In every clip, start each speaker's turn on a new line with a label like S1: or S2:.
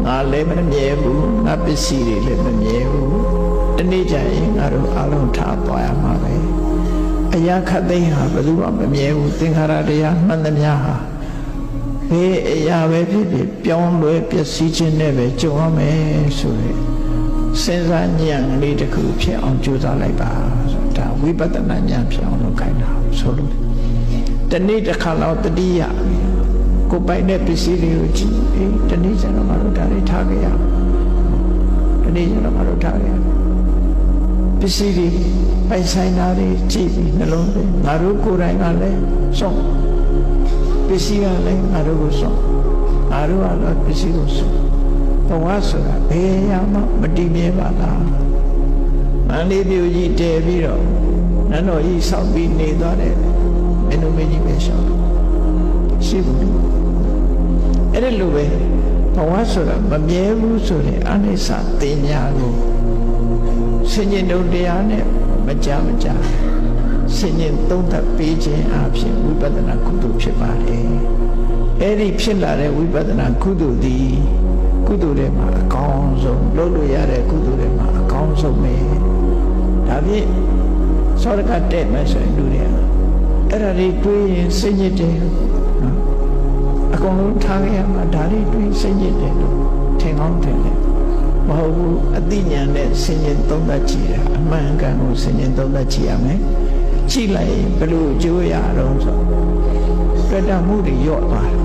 S1: ငါလည်းမမြဲဘူးငါပစ္စည်းတွေလည်းမမြဲဘူးတနေ့ကျရင်ငါတို့အလုံးထားသွားရမှာပဲအရာခတ်သိမ်းဟာဘယ်သူမှမမြဲဘူးသင်္ခါရတရားမှန်သမျှဟာဘယ်အရာပဲဖြစ်ဖြစ်ပြောင်းလဲပျက်စီးခြင်းနဲ့ပဲကြုံရမယ်ဆိုရယ်စဉ်းစားဉာဏ်လေးတစ်ခုဖြစ်အောင်ကြိုးစားလိုက်ပါဆိုတာဝိပဿနာဉာဏ်ဖြစ်အောင်လုပ်ခိုင်းတာဆိုလို့တနေ့တစ်ခါတော့တတိယကိုပိုင်တဲ့ပစ္စည်းတွေကိုကြည့်တနေ့ကျတော့ငါတို့ဒါလေးထားကြရတနေ့ကျတော့ငါတို့ထားကြရပစ္စည်းတွေပိုင်ဆိုင်တာတွေကြည့်ပြီးနှလုံးသွင်းငါတို့ကိုယ်တိုင်ကလည်းစွန့်ပစ္စည်းကလည်းငါတို့ကိုစွန့်ငါတို့ကတော့ပစ္စည်းကိုစွန့်ဘဝဆိုတာဘယ်ရမှမတည်မြဲပါလားမန္လေးမြို့ကြီးတည်ပြီးတော့နန်းတော်ကြီးဆောက်ပြီးနေသွားတဲ့မင်းတို့မင်းကြီးပဲရှောက်ရှိဘူးအဲ့ဒါလိုပဲဘဝဆိုတာမမြဲဘူးဆိုရင်အနိစ္စတင်ညာကိုဆင်ញင်တို့တရားနဲ့မကြဆင်ញင်သုံးသပ်ပေးခြင်းအပြင်ဝိပဿနာကုသိုလ်ဖြစ်ပါတယ်အဲ့ဒီဖြစ်လာတဲ့ဝိပဿနာကုသိုလ်သည်ကုသိုလ်တွေမှာအကောင်းဆုံးလုပ်လို့ရတဲ့ကုသိုလ်တွေမှာအကောင်းဆုံးပဲဒါဖြင့်သောရကတဲ့မယ်ဆိုရင်လူတွေအဲ့ဒါတွေတွေးရင်စိတ်ညစ်တယ်နော်အကုန်လုံးထားခဲ့ရမှာဒါတွေတွေးစိတ်ညစ်တယ်လို့ထင်ကောင်းထင်တယ်မဟုတ်ဘူးအသိဉာဏ်နဲ့ဆင်ញင်သုံးသပ်ကြည့်တာအမှန်ကန်ကိုဆင်ញင်သုံးသပ်ကြည့်ရမယ်ကြည့်လိုက်ဘယ်လိုအကျိုးရတော့ဆိုတွေ့တာမှုတွေရော့သွားတယ်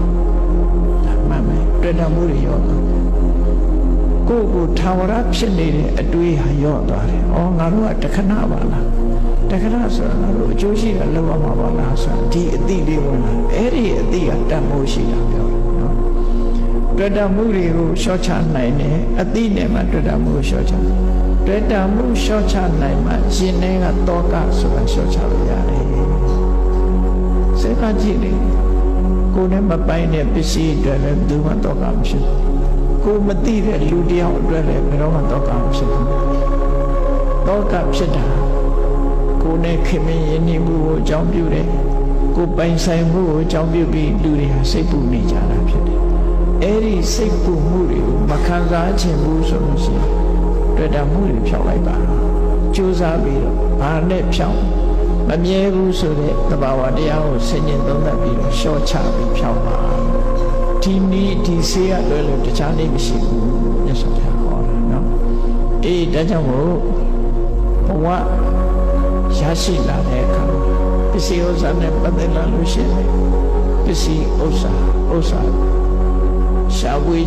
S1: ဒါမှန်မယ်တွေ့တာမှုတွေရော့သွားကိုယ်ကိုထာဝရဖြစ်နေတဲ့အတွေးဟာရော့သွားတယ်။ငါတို့ကတခဏပါလား။တခဏဆိုတာငါတို့အကျိုးရှိတာလောက်ရမှာပါလားဆိုဒီအတိလေးဝင်လာ။အဲ့ဒီအတိကတတ်မိုးရှိတာပြောတယ်နော်။တွေ့တာမှုတွေကိုလျှော့ချနိုင်တယ်။အတိနဲ့မှတွေ့တာမှုကိုလျှော့ချ။တွေ့တာမှုလျှော့ချနိုင်မှရှင်ထဲကတောကဆိုတာလျှော့ချလို့ရတယ်။စေကကြည့်လေကိုယ်နဲ့မပိုင်တဲ့ပစ္စည်းတွေလည်းဘူးမှတောကမရှိဘူး။ကိုမသိတဲ့လူတယောက်အတွက်လည်းဘယ်တော့မှတောကဖြစ်ဘူးတောကဖြစ်တာကိုနဲ့ခင်မင်းရင်းနှီးမှုကိုအကြောင်းပြုတယ်ကိုပိုင်ဆိုင်မှုကိုအကြောင်းပြုပြီးလူတွေဟာစိတ်ပူနေကြတာဖြစ်တယ်အဲ့ဒီစိတ်ပူမှုတွေကိုမခံစားချင်ဘူးဆိုလို့ရှိရင်တွေ့တာမှုတွေဖြောက်လိုက်ပါကြိုးစားပြီးတော့ဘာနဲ့ဖြောက်မမြဲဘူးဆိုတဲ့သဘာဝတရားကိုဆင်ញင်သုံးသပ်ပြီးတော့ရှော့ချပြီးဖြောက်ပါဒီနည်းဒီဆေးရလွယ်လို့တခြားနည်းမရှိဘူးမြတ်စွာဘုရားဟောတာနော်ဒါကြောင့်မို့ဘဝရရှိလာတဲ့အခါပစ္စည်းဥစ္စာနဲ့ပတ်သက်လာလို့ရှိရင်ပစ္စည်းဥစ္စာရှားဝေး